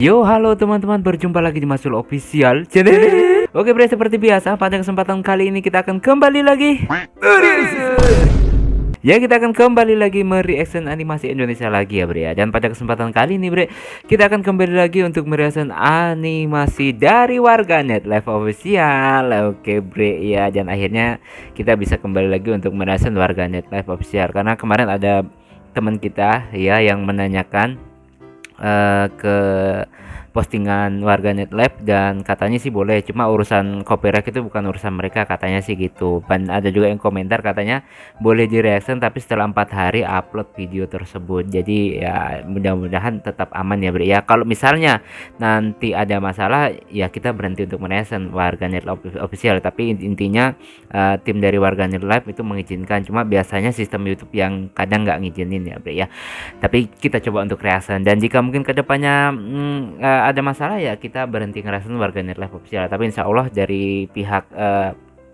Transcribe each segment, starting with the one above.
Yo, halo teman-teman, berjumpa lagi di Masul Official Channel. Oke bre, seperti biasa pada kesempatan kali ini kita akan kembali lagi ya, kita akan kembali lagi mereaction animasi Indonesia lagi ya bre ya. Dan pada kesempatan kali ini bre, kita akan kembali lagi untuk mereaction animasi dari Warganet Live Official. Oke bre ya, dan akhirnya kita bisa kembali lagi untuk mereaction Warganet Live Official karena kemarin ada teman kita ya yang menanyakan ke postingan Warganet Lab dan katanya sih boleh, cuma urusan copyright itu bukan urusan mereka katanya sih gitu. Dan ada juga yang komentar katanya boleh di reaction tapi setelah 4 hari upload video tersebut. Jadi ya mudah-mudahan tetap aman ya bre ya. Kalau misalnya nanti ada masalah ya kita berhenti untuk mereaction Warganet Lab official, tapi intinya tim dari Warganet Live itu mengizinkan, cuma biasanya sistem YouTube yang kadang nggak ngizinin ya bre ya. Tapi kita coba untuk reaction, dan jika mungkin kedepannya ada masalah ya kita berhenti ngerasain Warganet Live official. Tapi insya Allah dari pihak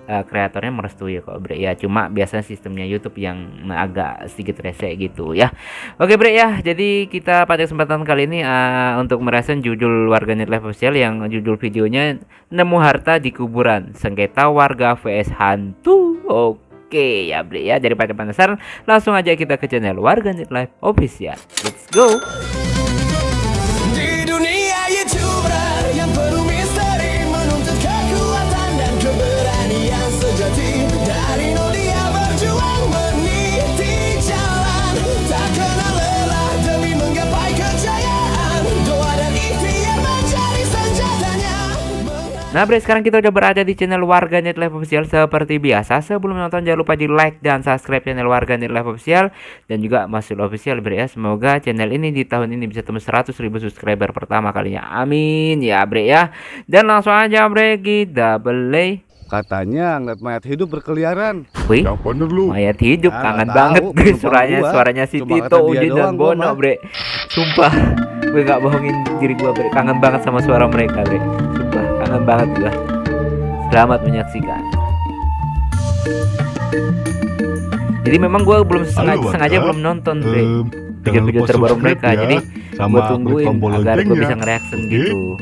kreatornya merestui kok bre ya, cuma biasanya sistemnya YouTube yang agak sedikit rese gitu ya. Oke bre ya, jadi kita pada kesempatan kali ini untuk merasakan judul Warganet Live official yang judul videonya Nemu Harta di Kuburan, Sengketa Warga vs Hantu. Oke ya bre ya, daripada penasaran langsung aja kita ke channel Warganet Live official. Let's go. Di dunia YouTuber yang penuh misteri, menuntut kekuatan dan keberanian sejati. Dari nol dia berjuang meniti jalan, tak kenal lelah demi menggapai kejayaan. Doa dan ikhtiar menjadi senjatanya. Nah bre, sekarang kita udah berada di channel Warganet Live Official. Seperti biasa, sebelum nonton jangan lupa di like dan subscribe channel Warganet Live Official dan juga Masul Official bre ya. Semoga channel ini di tahun ini bisa tembus 100.000 subscriber pertama kalinya, amin ya bre ya. Dan langsung aja bre, kita play. Katanya ngeliat mayat hidup berkeliaran. Wih, Yang bener lu. mayat hidup, Ya, kangen nggak banget tahu, gue. penumpang Suaranya gua. si Cuma Tito, kata dia Udin dan doang gua Bono mah. bre. Sumpah, gue gak bohongin diri gue bre, kangen banget sama suara mereka bre. Sumpah, kangen banget gue. Selamat menyaksikan. Jadi memang gue belum sengaja belum nonton bre video-video terbaru mereka, jadi gue tungguin agar gue bisa nge-reaction gitu.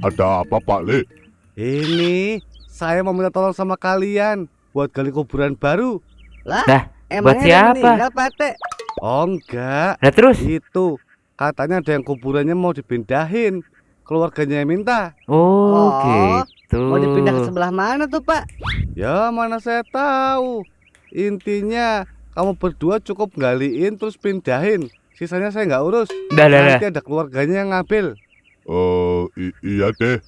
Ada apa Pak Le? Ini saya mau minta tolong sama kalian buat gali kuburan baru. Dah, buat Emangnya udah siapa? meninggal, Pak Teh? Oh enggak, Nah terus, itu katanya ada yang kuburannya mau dipindahin. Keluarganya yang minta. oh gitu. Mau dipindah ke sebelah mana tuh, Pak? Ya mana saya tahu. Intinya kamu berdua cukup galiin terus pindahin. Sisanya saya nggak urus. Dah. Nanti ada keluarganya yang ngambil. Iya deh.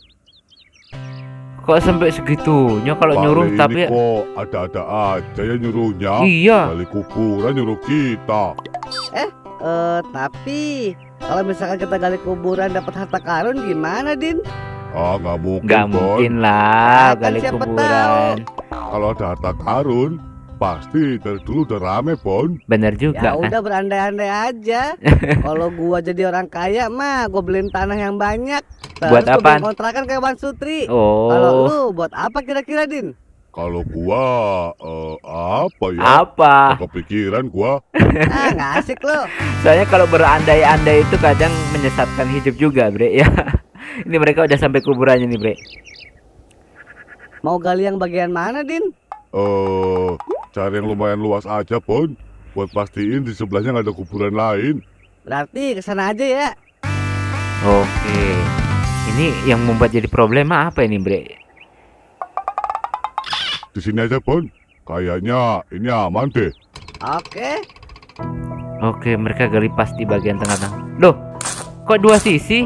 Kok sampai segitunya kalau Pak nyuruh? Le Tapi ini kok ada-ada aja ya nyuruhnya. iya. Kali kuburan nyuruh kita. Tapi kalau misalkan kita gali kuburan dapat harta karun gimana, Din? Nggak mungkin Nggak Bon. mungkin lah Kan gali siapa kuburan. Kalau ada harta karun pasti dari dulu udah rame Bon. Bener Ya juga kan. udah berandai-andai aja. Kalau gua jadi orang kaya mah gua beliin tanah yang banyak. Terus Buat gua apaan? bikin kontrakan kayak Wan Sutri. Kalau Oh, lu buat apa kira-kira, Din? Kalau gua apa ya? apa? Nggak kepikiran gua. Nggak asik lu. Soalnya kalau berandai-andai itu kadang menyesatkan hidup juga, bre ya. Ini mereka udah sampai kuburannya nih, bre. Mau gali yang bagian mana, Din? Cari yang lumayan luas aja Bon. Buat pastiin di sebelahnya nggak ada kuburan lain. Berarti kesana aja ya. Oke. Ini yang membuat jadi problema apa ini, bre? Di sini aja Bon. Kayaknya ini aman deh. Oke. Oke, mereka gali pas di bagian tengah-tengah. Loh, kok dua sisi?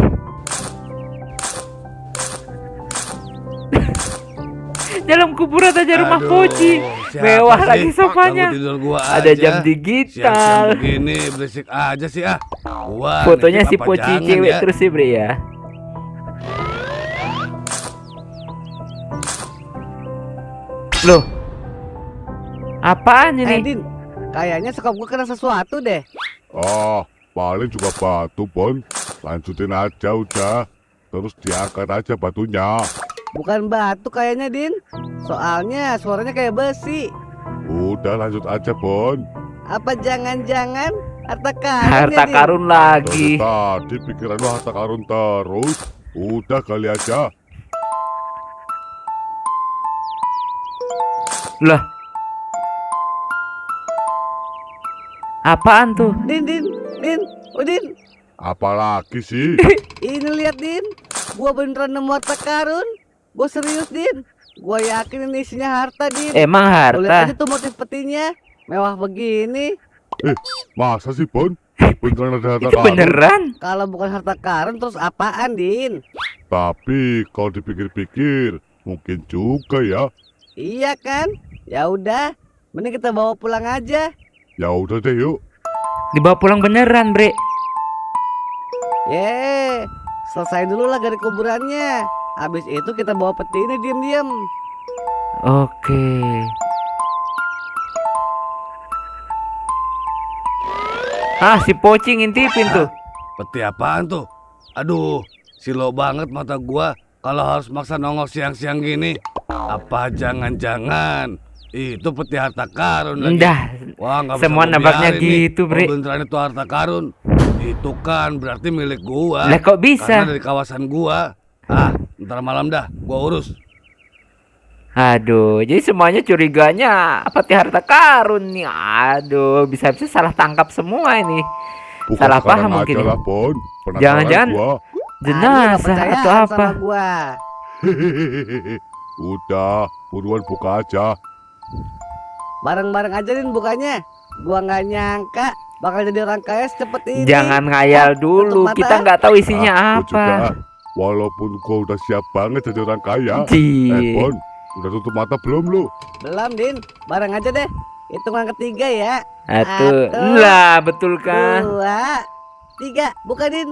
Dalam kuburan aja rumah Aduh, Poci. siapa Mewah sih? lagi sofanya. Ganggu tidur gua Ada aja. jam Siang-siang digital. begini berisik aja sih ah. Wah, Fotonya nitip si apa Poci jangan cewek ya? terus sih, bre ya. Loh, apaan ini? Din, kayaknya sekop gua kena sesuatu deh. Paling juga batu Bon. Lanjutin aja udah. Terus diangkat aja batunya. Bukan batu kayaknya, Din. Soalnya suaranya kayak besi. Udah lanjut aja Bon. Apa jangan-jangan harta karun. Harta ya, Din? karun lagi. Dari tadi pikiran lu harta karun terus. Udah kali aja. Lah. Apaan tuh? Din, Udin, Apalagi sih? ini lihat Din, gua beneran nemu harta karun. Gua serius Din, gua yakin ini isinya harta Din. Emang Lu lihat aja harta? tuh motif petinya, mewah begini. Masa sih, Bon? Beneran ada harta Itu karun? beneran? Kalau bukan harta karun terus apaan Din? Tapi kalau dipikir-pikir, mungkin juga ya. Iya kan? Ya udah, mending kita bawa pulang aja. Ya udah deh yuk. Dibawa pulang beneran, Bre. Selesai dulu lah dari kuburannya. Habis itu kita bawa peti ini diam-diam. Oke. Si Poci ngintipin tuh. Peti apaan tuh? Aduh, silo banget mata gua kalau harus maksa nongol siang-siang gini. Apa jangan-jangan itu peti harta karun lagi? Udah, Wah, nggak bisa semua gua nabaknya biarin nih. gitu, Bre. Kalau beneran itu harta karun, itu kan berarti milik gua. Lah kok Karena bisa? dari kawasan gua. Ntar malam dah, gua urus. Aduh, jadi semuanya curiganya peti harta karun nih. Aduh, bisa-bisa salah tangkap semua ini. Bukan Salah sekarang paham mungkin aja ya. lah, Bon. Penasaran Jangan-jangan gua. Jenazah atau apa? Sama gua. Hehehe. Udah, buruan buka aja. Bareng-bareng aja Din bukanya. Gua nggak nyangka bakal jadi orang kaya secepat ini. Jangan ngayal dulu, tutup mata. kita nggak tahu isinya Gua juga. apa. Walaupun gua udah siap banget jadi orang kaya. Ji. Bon, udah tutup mata belum lu? Belum Din, bareng aja deh. Hitungan ketiga ya. Atuh, Satu, lah betul kan? 2, 3, buka Din.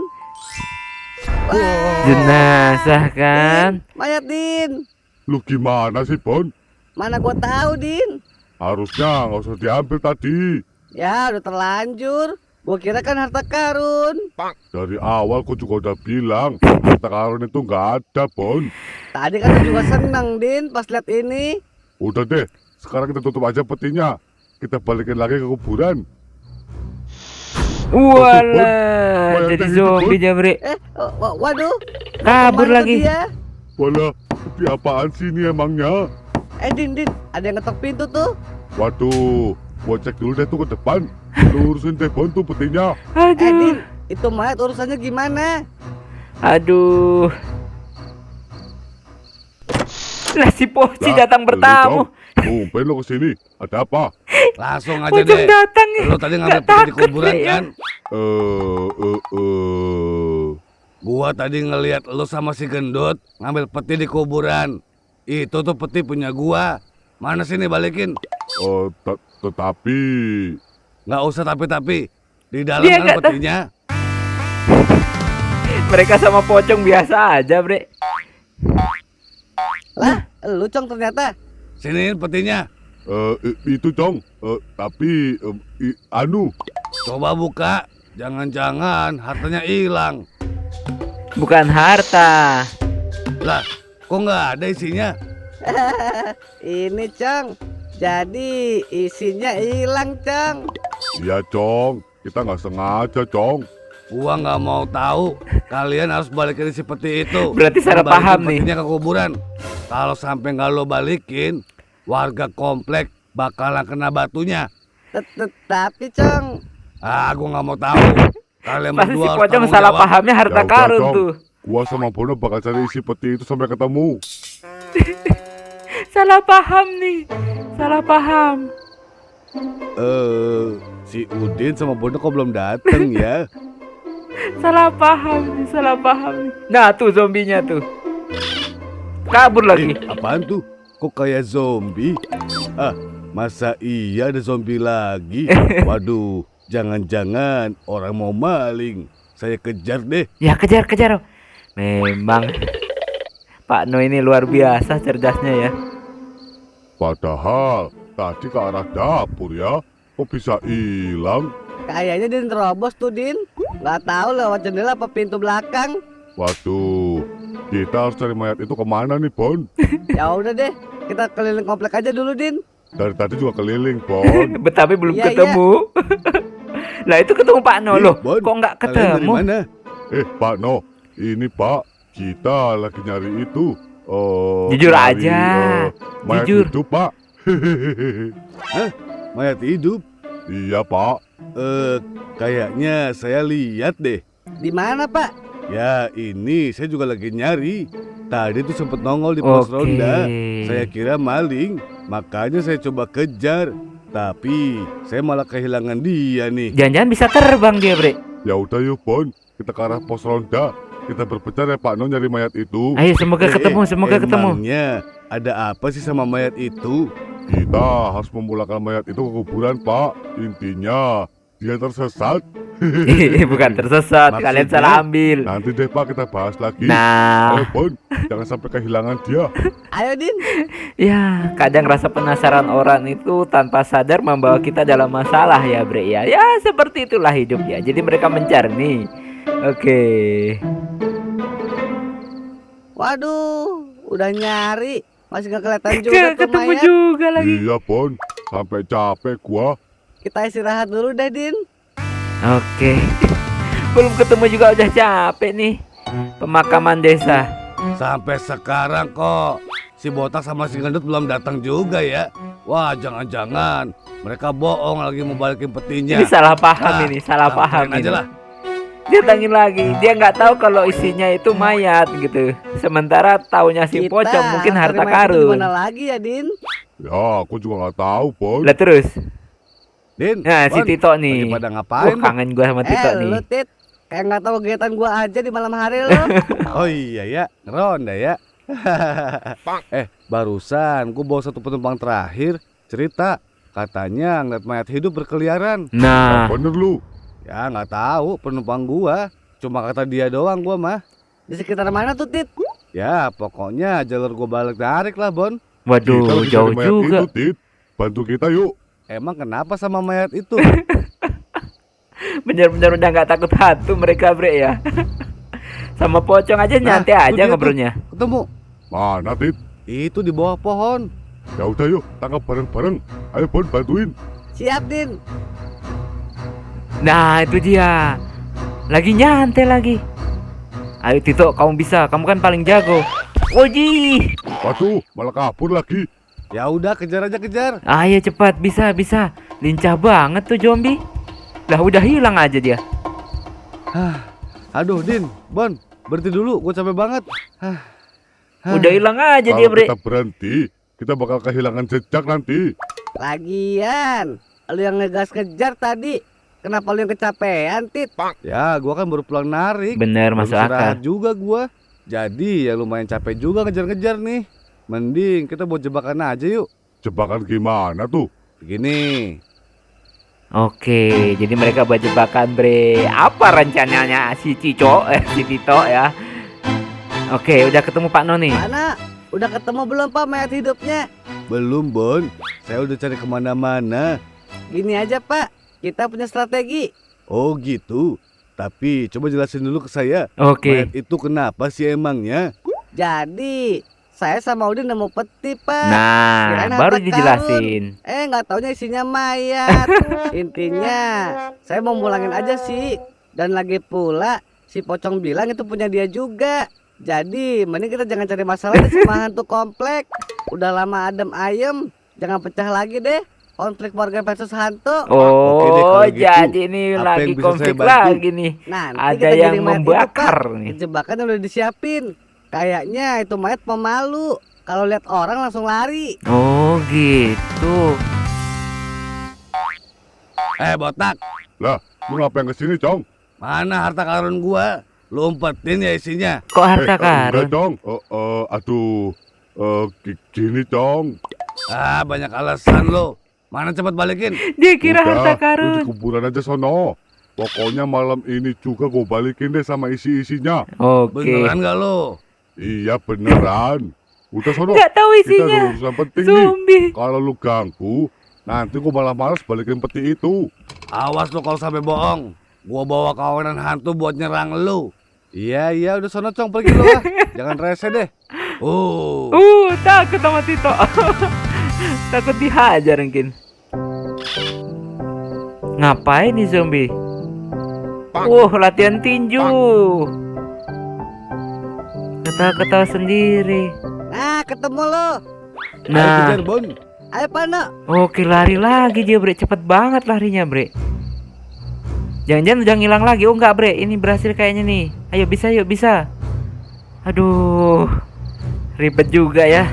Jenazah kan? Mayat Din. Lu gimana sih, Bon? Mana gua tahu Din. Harusnya nggak usah diambil tadi. Ya udah terlanjur. Gua kira kan harta karun. Dari awal gua juga udah bilang harta karun itu nggak ada, Bon. Tadi kan lu juga seneng Din pas lihat ini. Udah deh, sekarang kita tutup aja petinya. Kita balikin lagi ke kuburan. Walah, Mayatnya jadi hidup, zombie Jabre. Waduh. Kabur Kemana tuh lagi. dia? Walah, peti apaan sih ini emangnya? Din, ada yang ngetok pintu tuh. Waduh, gua cek dulu deh tuh ke depan. Lu urusin deh, Bon, tuh petinya. Aduh, Din, itu mayat urusannya gimana? aduh. Lah si Poci Lah, datang lu, bertamu. Cong. Tumben lo kesini, ada apa? Langsung aja Pocong deh. datang nih. Lu tadi ngambil Nggak peti di takut kuburan saya. kan? Eh. Gua tadi ngelihat lu sama si gendut ngambil peti di kuburan. Itu tuh peti punya gua. Mana sini balikin? Tetapi Nggak usah tapi-tapi. Di dalam Dia kan nggak tahu. petinya. Mereka sama pocong biasa aja, Bre. Lah, lu Cong ternyata. Sini petinya. itu Cong. Tapi anu, Coba buka. Jangan-jangan hartanya hilang. Bukan harta. Lah, kok nggak ada isinya? Ini Cong. Jadi isinya hilang Cong. iya Cong. Kita nggak sengaja Cong. Gua nggak mau tahu. Kalian harus balikin isi peti itu. Berarti salah Balikin paham nih. petinya ke kuburan. Kalau sampai nggak lo balikin, warga komplek bakalan kena batunya. Tapi Cong, Gua nggak mau tahu. Kalian Pasti berdua si harus pocong tanggung salah jawab. pahamnya harta Ya udah, karun Cong. tuh. Gua sama Bono bakal cari isi peti itu sampai ketemu. Salah paham nih. Salah paham. Si Udin sama Bono kok belum dateng ya? Salah paham nih, salah paham nih. Nah, tuh zombinya tuh. Kabur lagi. Apaan tuh? Kok kayak zombie? Masa iya ada zombie lagi? Waduh, jangan-jangan orang mau maling. Saya kejar deh. Ya kejar. Memang Pak No ini luar biasa cerdasnya ya. Padahal tadi ke arah dapur ya. Kok bisa hilang? kayaknya Din terobos tuh Din. Nggak tahu lewat jendela apa pintu belakang. Waduh, kita harus cari mayat itu kemana nih Bon? Ya udah deh, kita keliling komplek aja dulu Din. Dari tadi juga keliling Bon. Tapi belum Iya, ketemu. Lah itu ketemu Pak No Ih, loh. Bon, Kok nggak kalian dari ketemu? mana? Pak No, ini Pak, kita lagi nyari itu. Jujur nyari, aja. mayat Jujur. hidup, Pak. Hah? Mayat hidup? Iya, Pak. Kayaknya saya lihat deh. Di mana, Pak? Ya, ini saya juga lagi nyari. Tadi tuh sempet nongol di pos Oke. ronda. Saya kira maling, makanya saya coba kejar. Tapi saya malah kehilangan dia nih. Jangan-jangan bisa terbang dia, Bre. Ya udah yuk, Bon. Kita ke arah pos ronda. Kita berpencar ya, Pak No, nyari mayat itu. Ayo semoga ketemu, semoga ketemu. Emangnya ada apa sih sama mayat itu? Kita harus memulangkan mayat itu ke kuburan, Pak. Intinya, dia tersesat. Bukan tersesat, kalian Maksudnya? salah ambil. Nanti deh, Pak, kita bahas lagi. Nah, Ayo, Bon. Jangan sampai kehilangan dia. Ayo, Din. ya kadang rasa penasaran orang itu tanpa sadar membawa kita dalam masalah ya, Bre ya. Ya seperti itulah hidup ya. Jadi mereka mencari nih. Oke. Waduh, udah nyari. Masih gak kelihatan juga tuh Ketemu mayat. juga lagi. Iya, Bon. Sampai capek gua. Kita istirahat dulu deh, Din. Oke. Belum ketemu juga udah capek nih. Pemakaman desa. Sampai sekarang kok si botak sama si gendut belum datang juga ya. Wah, jangan-jangan mereka bohong lagi mau balikin petinya. Ini salah paham Ah, ini, salah paham samperin aja ini. lah. Dia tangin lagi, dia nggak tahu kalau isinya itu mayat gitu. Sementara taunya si pocong mungkin cari harta mayat itu karun. Dimana lagi ya, Din? Ya, aku juga nggak tahu, Bon. Lah terus, Din, nah si Bon, Tito nih. lagi pada ngapain? Bon? Kangen gua sama Tito nih. Lu, Tit. Kayak nggak tahu kegiatan gua aja di malam hari lo. Oh iya ya, ronda ya. Barusan gua bawa satu penumpang terakhir cerita katanya ngeliat mayat hidup berkeliaran. Nah, Bener lu. Ya nggak tahu penumpang gua, cuma kata dia doang gua mah. Di sekitar mana tuh, Tit? Ya pokoknya jalur gua balik tarik lah Bon. Kita waduh lagi jauh cari mayat juga. itu, Tit. Bantu kita yuk. Emang kenapa sama mayat itu? Bener-bener udah nggak takut hantu mereka bre ya. Sama pocong aja nyantai Nah, aja tuh dia tuh. ngobrolnya. Ketemu. Mana, Tit? Itu di bawah pohon. Ya udah yuk, tangkap bareng-bareng. Ayo, Bon, bantuin. Siap, Din. Nah itu dia, lagi nyantai lagi. Ayo Tito, kamu bisa, kamu kan paling jago. Oji, Waduh, malah kabur lagi. Ya udah kejar aja kejar. ayo cepat, bisa. Lincah banget tuh zombie. Lah udah hilang aja dia. Aduh Din, Bon, berhenti dulu, gue capek banget. Udah hilang aja dia Kalau bre. kita berhenti, kita bakal kehilangan jejak nanti. Lagian, lu yang ngegas kejar tadi. Kenapa lu yang kecapean, Tit? Ya, gue kan baru pulang narik. Bener, Baru masuk akal. istirahat juga gue. Jadi ya lumayan capek juga ngejar-ngejar nih. Mending kita buat jebakan aja yuk. Jebakan gimana tuh? Begini. Oke, jadi mereka buat jebakan bre. Apa rencananya si Cico, si Tito ya? Oke, udah ketemu Pak Noni. Mana? Udah ketemu belum, Pak, mayat hidupnya? Belum Bon, saya udah cari kemana-mana. Gini aja, Pak. Kita punya strategi. Oh gitu. Tapi coba jelasin dulu ke saya. Oke. Mayat itu kenapa sih emangnya? Jadi, saya sama Udin nemu peti, Pak. Nah, Kirain baru harta dijelasin. Nggak taunya isinya mayat. Intinya, saya mau mulangin aja sih. Dan lagi pula, si pocong bilang itu punya dia juga. Jadi, mending kita jangan cari masalah deh sama hantu komplek. Udah lama adem ayem, jangan pecah lagi deh. Konflik warga versus hantu. Oke deh, Oh, kalau gitu, jadi ini apa lagi yang bisa konflik saya bantu? lagi nih. Nanti Ada kita yang jadi mayat membakar itu, Pak. nih. Jebakan udah disiapin. Kayaknya itu mayat pemalu. Kalau lihat orang langsung lari. Oh, gitu. Botak, Lah, lu ngapain kesini, Cong? mana harta karun gua? Lu umpetin ya isinya. Kok harta Enggak, karun? Cong. Aduh. Gini, Cong. Banyak alasan lo. Mana cepat balikin. Dia kira harta Udah, lu di karun. kuburan aja sono. Pokoknya malam ini juga gue balikin deh sama isi-isinya. Oke. Beneran gak lo? Iya beneran. Udah sono. Nggak tahu Kita isinya. ada urusan penting nih. Zombie. Kalau lu ganggu, nanti gue malah males balikin peti itu. Awas lo kalau sampai bohong. Gua bawa kawanan hantu buat nyerang lo. Iya udah sono Cong, pergi lo ah. Jangan rese deh. Takut sama Tito. Takut dihajar mungkin. Ngapain nih zombie? Latihan tinju. Ketawa-ketawa sendiri. Nah, ketemu lo. Ayo Nah, kejar, Bon. Ayo Pano. oke, lari lagi dia, Bre. Cepet banget larinya, Bre. Jangan-jangan udah ngilang lagi. Oh enggak, Bre. Ini berhasil kayaknya nih. Ayo bisa, yuk bisa. Aduh. Ribet juga ya.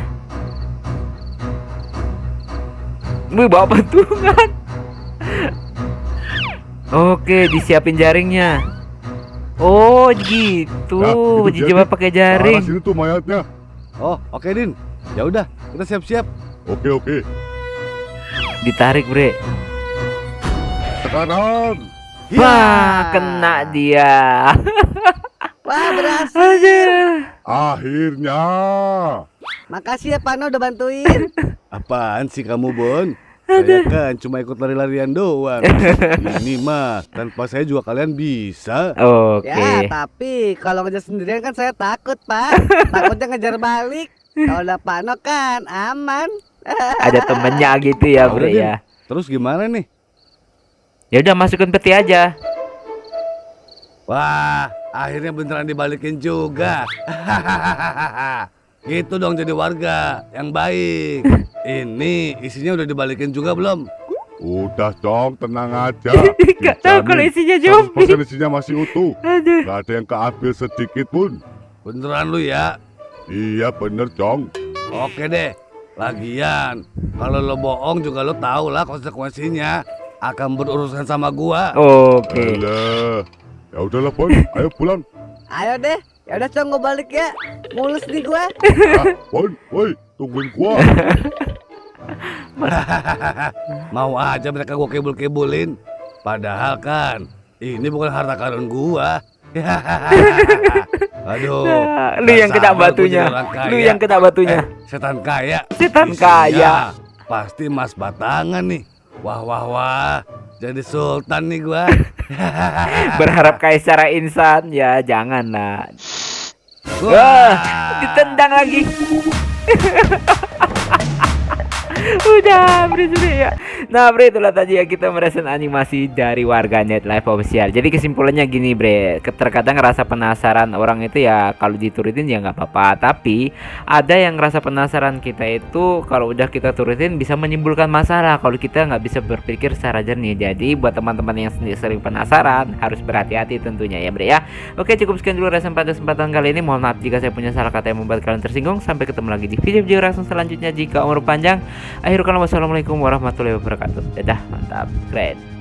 Wih, bawa patungan. Oke, disiapin jaringnya. Oh, gitu. Ya, itu dia, Dijebak Din. pakai Ke arah jaring. sini tuh mayatnya. Oh, oke Din. Ya udah, kita siap-siap. Oke. Ditarik, Bre. Sekarang. Wah, kena dia. Wah, berhasil. Aduh. Akhirnya. Makasih ya Pano udah bantuin. Apaan sih kamu, Bon? Saya kan cuma ikut lari-larian doang. Ini mah tanpa saya juga kalian bisa. Oke. Ya, tapi kalau ngejar sendirian kan saya takut, Pak. Takutnya ngejar balik. Kalau ada Pano kan aman. Ada temennya gitu ya, Bre Din. ya. Terus gimana nih? Ya udah masukin peti aja. Wah, akhirnya beneran dibalikin juga. Gitu dong jadi warga yang baik. Ini isinya udah dibalikin juga belum? Udah, Cong, tenang aja. Gak tahu kalau Dijamin, isinya zombie. 100% isinya masih utuh. Aduh. Gak ada yang keambil sedikit pun. Beneran lu ya? Iya bener, Cong. Oke deh. Lagian, kalau lo bohong juga lo tau lah konsekuensinya. Akan berurusan sama gua. Oke. Alah. Ya udahlah, Bon. Ayo pulang. Ayo deh. Ya udah Cong, gue balik ya. Mulus nih gua. Ah, Bon, woi, tungguin gua. Mau aja mereka gua kebul-kebulin. Padahal kan ini bukan harta karun gua. Aduh. Nah, lu yang kena sabar gua batunya. jadi orang kaya. Lu yang kena batunya. Setan kaya. Setan Isinya kaya. Pasti emas batangan nih. Wah. Jadi sultan nih gua. Berharap kaisar insan ya, jangan lah. Wah. Wah, ditendang lagi. Udah, Bre, sudah ya. Nah, Bre, itulah tadi ya kita merasakan animasi dari warganet live official. Jadi kesimpulannya gini, Bre. Terkadang rasa penasaran orang itu ya kalau diturutin ya nggak apa-apa. Tapi ada yang rasa penasaran kita itu kalau udah kita turutin bisa menimbulkan masalah kalau kita nggak bisa berpikir secara jernih. Jadi buat teman-teman yang sering penasaran harus berhati-hati tentunya ya, Bre ya. Oke, cukup sekian dulu rasa pada kesempatan kali ini. Mohon maaf jika saya punya salah kata yang membuat kalian tersinggung. Sampai ketemu lagi di video-video reaksi selanjutnya jika umur panjang. Akhirul kalam, wassalamualaikum warahmatullahi wabarakatuh. Dadah, mantap, keren.